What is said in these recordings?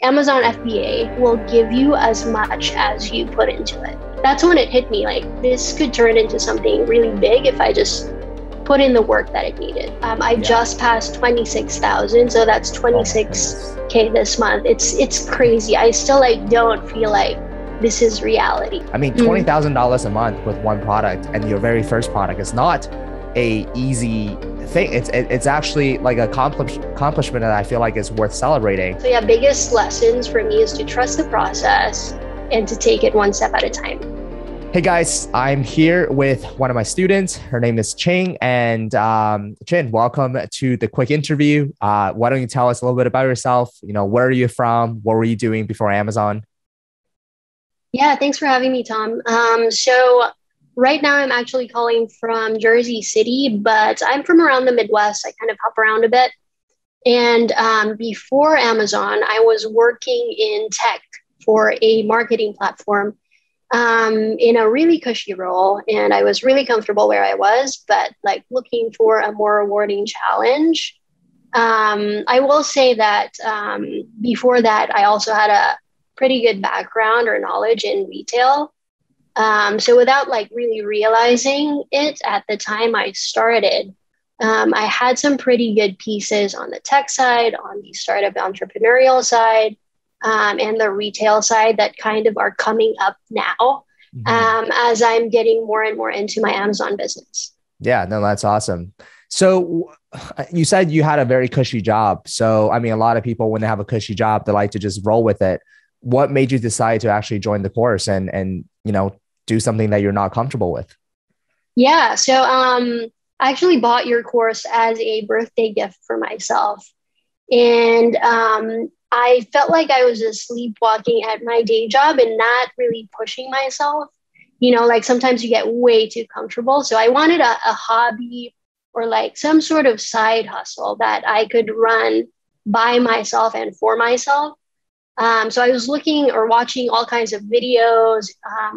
Amazon FBA will give you as much as you put into it. That's when it hit me, like this could turn into something really big if I just put in the work that it needed. I just passed 26,000, so that's Oh my goodness. 26K this month. It's crazy. I still don't feel like this is reality. I mean, $20,000 a month with one product, and your very first product is not a easy thing. It's actually like a accomplishment that I feel like is worth celebrating. So yeah, biggest lessons for me is to trust the process and to take it one step at a time. Hey guys, I'm here with one of my students. Her name is Ching, and Chin, welcome to the quick interview. Why don't you tell us a little bit about yourself? Where are you from? What were you doing before Amazon? Yeah, thanks for having me, Tom. So right now I'm actually calling from Jersey City, but I'm from around the Midwest. I kind of hop around a bit. And before Amazon, I was working in tech for a marketing platform in a really cushy role. And I was really comfortable where I was, but like looking for a more rewarding challenge. I will say that before that, I also had a pretty good background or knowledge in retail. So without like really realizing it at the time I started, I had some pretty good pieces on the tech side, on the startup entrepreneurial side, and the retail side that kind of are coming up now as I'm getting more and more into my Amazon business. Yeah, no, that's awesome. So you said you had a very cushy job. So, I mean, a lot of people, when they have a cushy job, they like to just roll with it. What made you decide to actually join the course and do something that you're not comfortable with? Yeah, so I actually bought your course as a birthday gift for myself. And I felt like I was just sleepwalking at my day job and not really pushing myself. Like sometimes you get way too comfortable. So I wanted a hobby or like some sort of side hustle that I could run by myself and for myself. So I was looking or watching all kinds of videos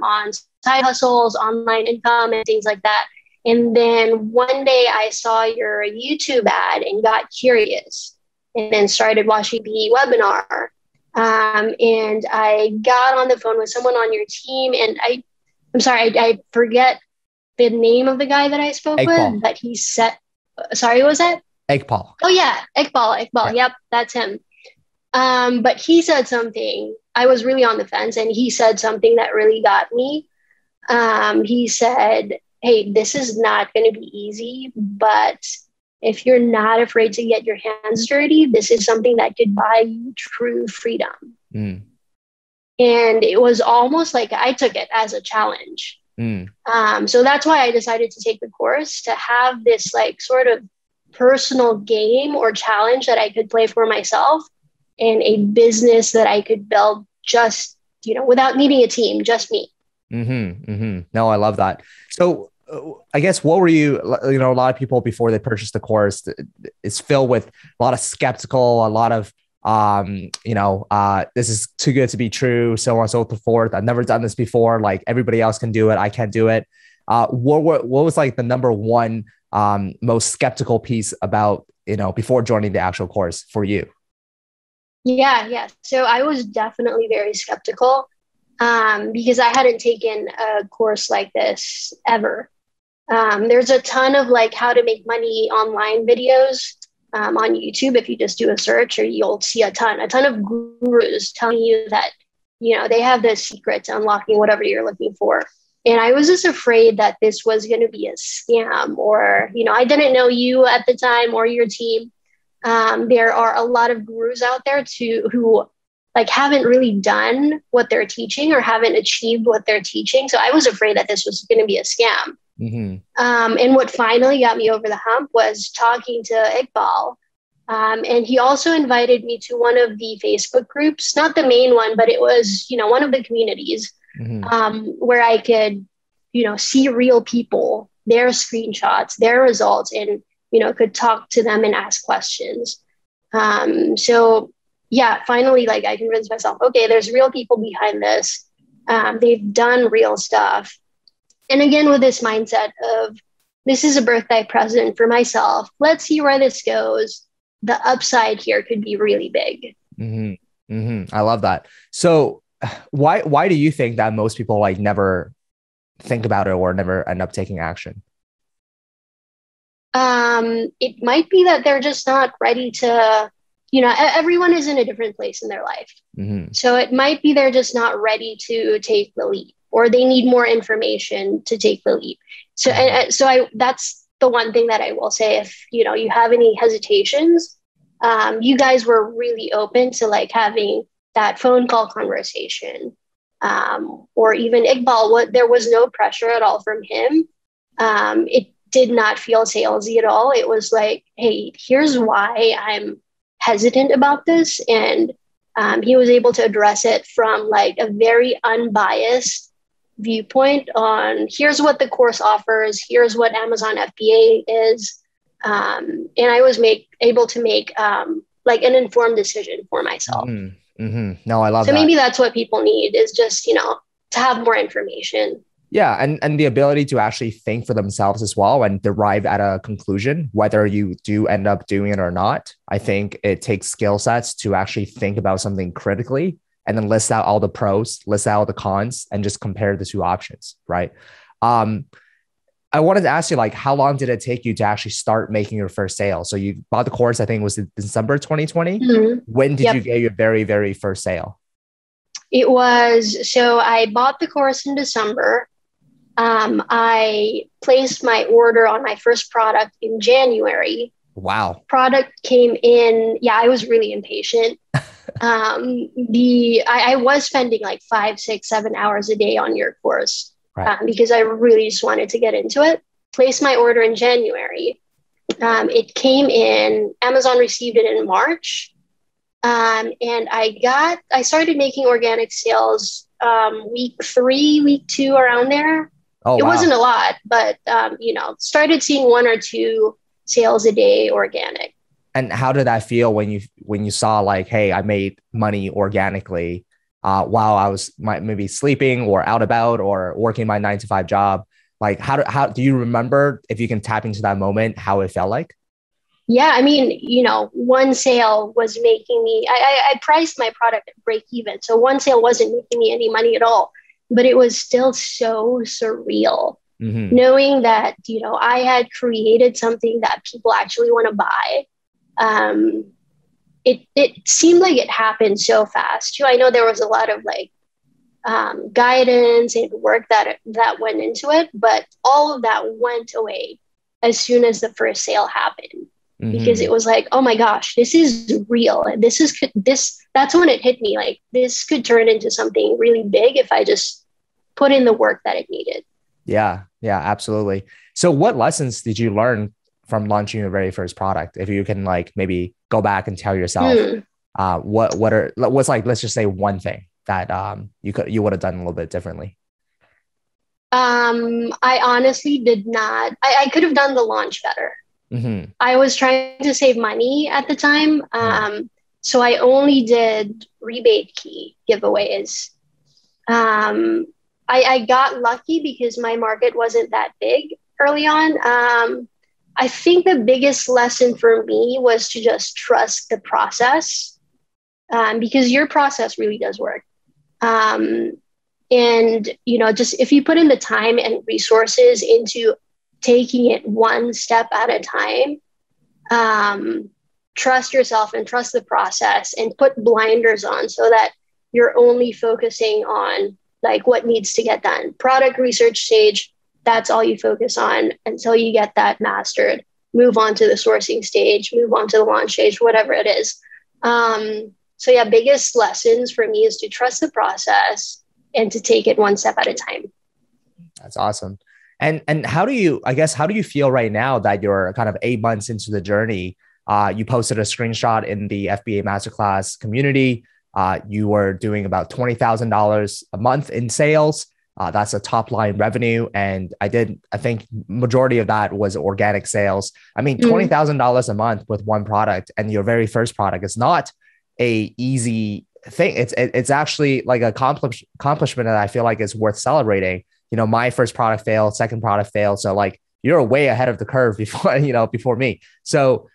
on side hustles, online income, and things like that. And then one day I saw your YouTube ad and got curious and then started watching the webinar. And I got on the phone with someone on your team. And I'm sorry, I forget the name of the guy that I spoke Eggpal. with, but he said, sorry, what was that? Eggpal. Oh, yeah, Iqbal. Yeah. Yep, that's him. But he said something, I was really on the fence, and he said something that really got me. He said, hey, this is not going to be easy, but if you're not afraid to get your hands dirty, this is something that could buy you true freedom. Mm. And it was almost like I took it as a challenge. Mm. So that's why I decided to take the course, to have this like sort of personal game or challenge that I could play for myself, and a business that I could build just, without needing a team, just me. Mm-hmm, mm-hmm. No, I love that. So I guess what were you, a lot of people before they purchase the course, it's filled with a lot of skeptical, a lot of, this is too good to be true, so on and so forth. I've never done this before. Like everybody else can do it. I can't do it. What was like the number one most skeptical piece about, before joining the actual course for you? Yeah. So I was definitely very skeptical because I hadn't taken a course like this ever. There's a ton of like how to make money online videos on YouTube. If you just do a search, or you'll see a ton of gurus telling you that, they have the secret to unlocking whatever you're looking for. And I was just afraid that this was going to be a scam, or, I didn't know you at the time or your team. There are a lot of gurus out there who like haven't really done what they're teaching or haven't achieved what they're teaching. So I was afraid that this was going to be a scam. Mm-hmm. And what finally got me over the hump was talking to Iqbal. And he also invited me to one of the Facebook groups, not the main one, but it was, one of the communities where I could, see real people, their screenshots, their results, and, could talk to them and ask questions. So yeah, finally, like I convinced myself, okay, there's real people behind this. They've done real stuff. And again, with this mindset of this is a birthday present for myself. Let's see where this goes. The upside here could be really big. Mm-hmm. I love that. So why do you think that most people like never think about it or never end up taking action? It might be that they're just not ready to, everyone is in a different place in their life. Mm-hmm. So it might be they're just not ready to take the leap, or they need more information to take the leap. So, that's the one thing that I will say. If, you have any hesitations, you guys were really open to like having that phone call conversation. Or even Iqbal, there was no pressure at all from him. It did not feel salesy at all. It was like, hey, here's why I'm hesitant about this. And he was able to address it from like a very unbiased viewpoint on here's what the course offers, here's what Amazon FBA is. And I was able to make like an informed decision for myself. No, I love so that. Maybe that's what people need, is just, to have more information. Yeah. And the ability to actually think for themselves as well and derive at a conclusion, whether you do end up doing it or not. I think it takes skill sets to actually think about something critically and then list out all the pros, list out all the cons, and just compare the two options. Right. I wanted to ask you, like, how long did it take you to actually start making your first sale? So you bought the course, I think it was in December 2020. Mm-hmm. When did you get your very, very first sale? So I bought the course in December. I placed my order on my first product in January. Wow. Product came in. Yeah, I was really impatient. I was spending like 5, 6, 7 hours a day on your course, right, because I really just wanted to get into it. Placed my order in January. It came in. Amazon received it in March. And I started making organic sales week 3, week 2, around there. It wasn't a lot, but started seeing 1 or 2 sales a day organic. And how did that feel when you saw like, hey, I made money organically while I was maybe sleeping or out about or working my 9-to-5 job? Like, how do you remember, if you can tap into that moment, how it felt like? Yeah, I mean, 1 sale was making me, I priced my product at break even. So 1 sale wasn't making me any money at all, but it was still so surreal, knowing that, I had created something that people actually want to buy. It seemed like it happened so fast too. I know there was a lot of like guidance and work that went into it, but all of that went away as soon as the first sale happened. Because it was like, oh my gosh, this is real. And that's when it hit me, like, this could turn into something really big if I just put in the work that it needed. Yeah, absolutely. So what lessons did you learn from launching your very first product? If you can like maybe go back and tell yourself, what's like, let's just say one thing that you would have done a little bit differently. I honestly did not. I could have done the launch better. I was trying to save money at the time. So I only did rebate key giveaways. I got lucky because my market wasn't that big early on. I think the biggest lesson for me was to just trust the process, because your process really does work. And, just if you put in the time and resources into taking it one step at a time, trust yourself and trust the process and put blinders on so that you're only focusing on like what needs to get done. Product research stage, that's all you focus on until you get that mastered. Move on to the sourcing stage, move on to the launch stage, whatever it is. So yeah, biggest lessons for me is to trust the process and to take it one step at a time. That's awesome. And how do you feel right now that you're kind of 8 months into the journey? You posted a screenshot in the FBA Masterclass community. You were doing about $20,000 a month in sales. That's a top line revenue. And I think majority of that was organic sales. I mean, $20,000 a month with one product and your very first product is not a easy thing. It's actually like an accomplishment that I feel like is worth celebrating. My first product failed, second product failed. So like you're way ahead of the curve before me. So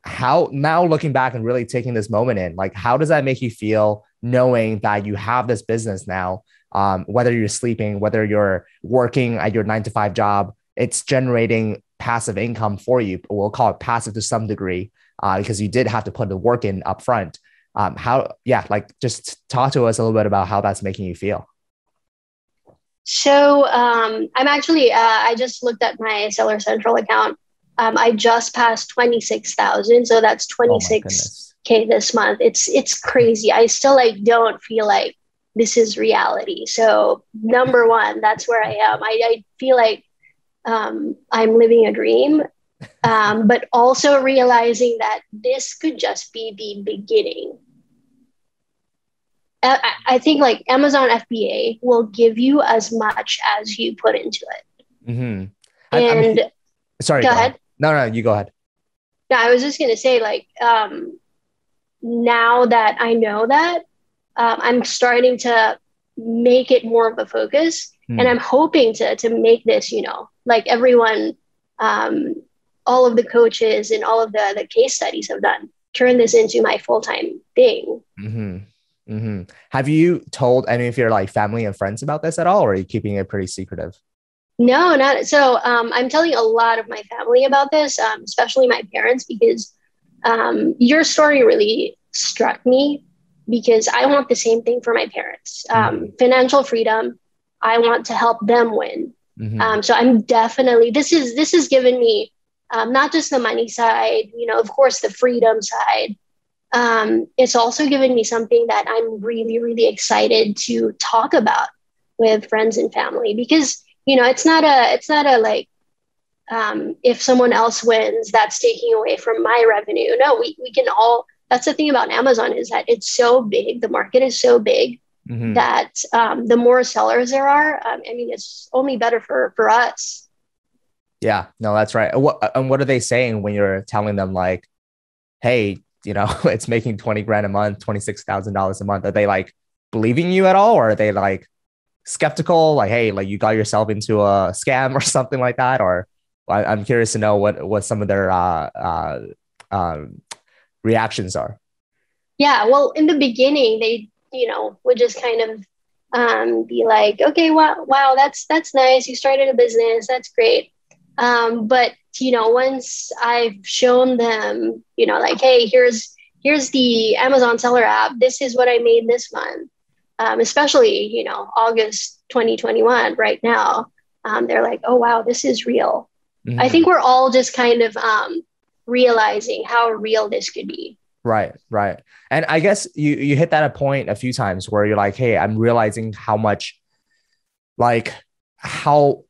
how now looking back and really taking this moment in, like, how does that make you feel knowing that you have this business now? Whether you're sleeping, whether you're working at your 9 to 5 job, it's generating passive income for you. We'll call it passive to some degree, because you did have to put the work in upfront. Like just talk to us a little bit about how that's making you feel. So I'm actually, I just looked at my Seller Central account. I just passed 26,000. So that's Oh my 26K this month. It's crazy. I still like don't feel like this is reality. So number one, that's where I am. I feel like I'm living a dream, but also realizing that this could just be the beginning. I think like Amazon FBA will give you as much as you put into it. Mm-hmm. And sorry, go go ahead. ahead. No, you go ahead. No, I was just going to say, like, now that I know that, I'm starting to make it more of a focus. And I'm hoping to make this, like everyone, all of the coaches and all of the case studies have done, turn this into my full-time thing. Mm-hmm. Mm-hmm. Have you told any of your like family and friends about this at all, or are you keeping it pretty secretive? No, not so. I'm telling a lot of my family about this, especially my parents, because your story really struck me because I want the same thing for my parents. Financial freedom. I want to help them win. So I'm definitely this is given me not just the money side, of course the freedom side. It's also given me something that I'm really, really excited to talk about with friends and family because it's not a like if someone else wins, that's taking away from my revenue. No, we can all. That's the thing about Amazon is that it's so big. The market is so big that the more sellers there are, I mean, it's only better for us. Yeah, no, that's right. What are they saying when you're telling them like, hey, it's making 20 grand a month, $26,000 a month? Are they like believing you at all, or are they like skeptical, like, hey, like you got yourself into a scam or something like that? Or I'm curious to know what some of their reactions are. Yeah, well, in the beginning, they would just kind of be like, okay, wow, that's nice. You started a business, that's great. But once I've shown them, like, hey, here's the Amazon seller app. This is what I made this month. Especially, August 2021 right now, they're like, oh, wow, this is real. I think we're all just kind of realizing how real this could be. Right. And I guess you hit that a point a few times where you're like, hey, I'm realizing how much, like, how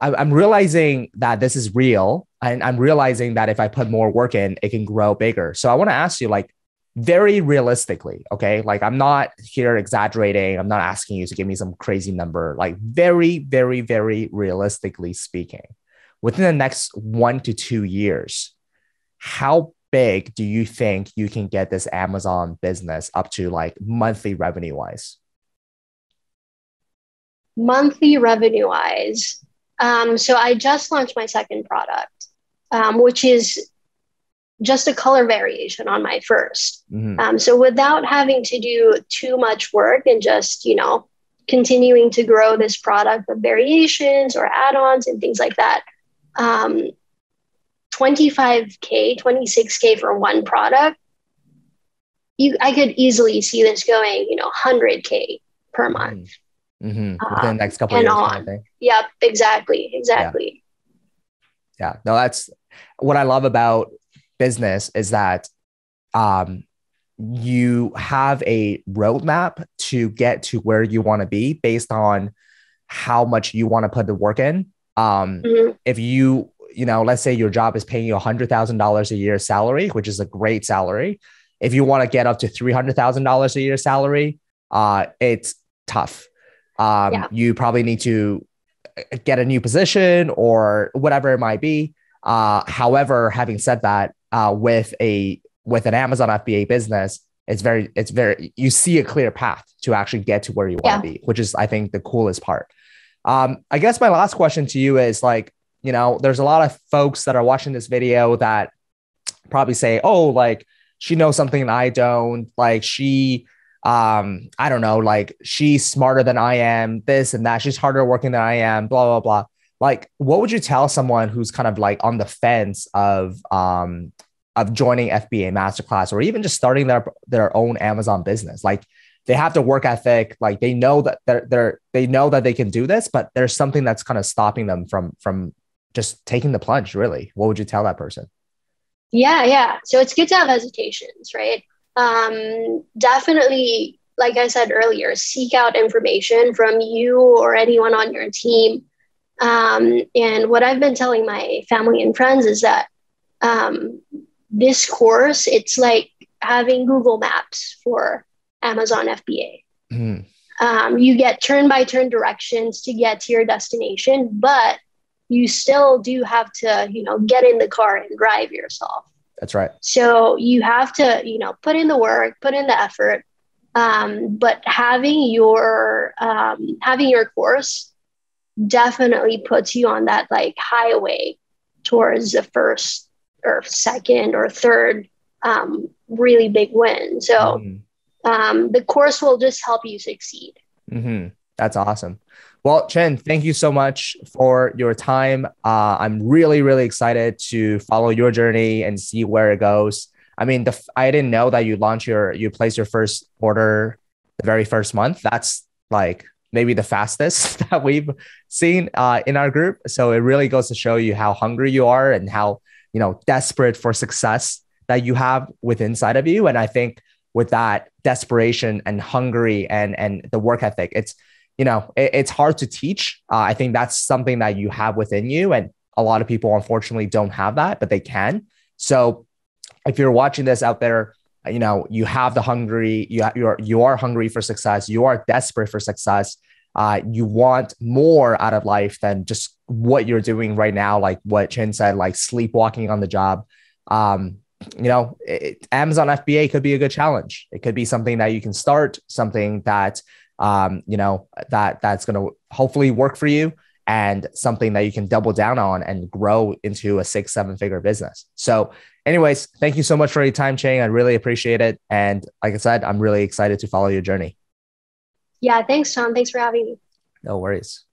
I'm realizing that this is real. And I'm realizing that if I put more work in, it can grow bigger. So I want to ask you, like, very realistically, okay? Like, I'm not here exaggerating. I'm not asking you to give me some crazy number. Like, very, very, very realistically speaking, within the next 1 to 2 years, how big do you think you can get this Amazon business up to, like, monthly revenue wise? Monthly revenue wise. So I just launched my second product, which is just a color variation on my first. So without having to do too much work and just, continuing to grow this product with variations or add-ons and things like that, 25K, 26K for one product, I could easily see this going, 100K per month. Within the next couple of years. On. Kind of thing. Yep, exactly. Yeah. No, that's what I love about business is that you have a roadmap to get to where you want to be based on how much you want to put the work in. If let's say your job is paying you $100,000 a year salary, which is a great salary. If you want to get up to $300,000 a year salary, it's tough. You probably need to get a new position or whatever it might be. However, having said that, with an Amazon FBA business, it's very, you see a clear path to actually get to where you want to be, which is, I think, the coolest part. I guess my last question to you is, like, there's a lot of folks that are watching this video that probably say, oh, like she knows something I don't, like I don't know, like she's smarter than I am, this and that, she's harder working than I am, blah, blah, blah. Like, what would you tell someone who's kind of like on the fence of joining FBA Masterclass or even just starting their own Amazon business? Like they have the work ethic, like they know that they know that they can do this, but there's something that's kind of stopping them from just taking the plunge, really. What would you tell that person? Yeah, yeah. So it's good to have hesitations, right? Definitely, like I said earlier, seek out information from you or anyone on your team. And what I've been telling my family and friends is that um, this course, it's like having Google Maps for Amazon FBA. Mm, You get turn by turn directions to get to your destination, but you still do have to, get in the car and drive yourself. that's right. So you have to, put in the work, put in the effort. But having your course definitely puts you on that like highway towards the first or second or third really big win. So Mm. the course will just help you succeed. Mm-hmm. That's awesome. Well, Chen, thank you so much for your time. I'm really, really excited to follow your journey and see where it goes. I mean, I didn't know that you placed your first order the very first month. That's like maybe the fastest that we've seen in our group. So it really goes to show you how hungry you are and how, desperate for success that you have within inside of you. And I think with that desperation and hungry and the work ethic, it's hard to teach. I think that's something that you have within you, and a lot of people unfortunately don't have that, but they can. So if you're watching this out there, you have the hungry, you are hungry for success, you are desperate for success. You want more out of life than just what you're doing right now, like what Chin said, like sleepwalking on the job. Amazon FBA could be a good challenge. It could be something that you can start, something that that's going to hopefully work for you, and something that you can double down on and grow into a 6-7 figure business. So anyways, thank you so much for your time, Chang. I really appreciate it. And like I said, I'm really excited to follow your journey. Yeah, thanks, Tom. Thanks for having me. No worries.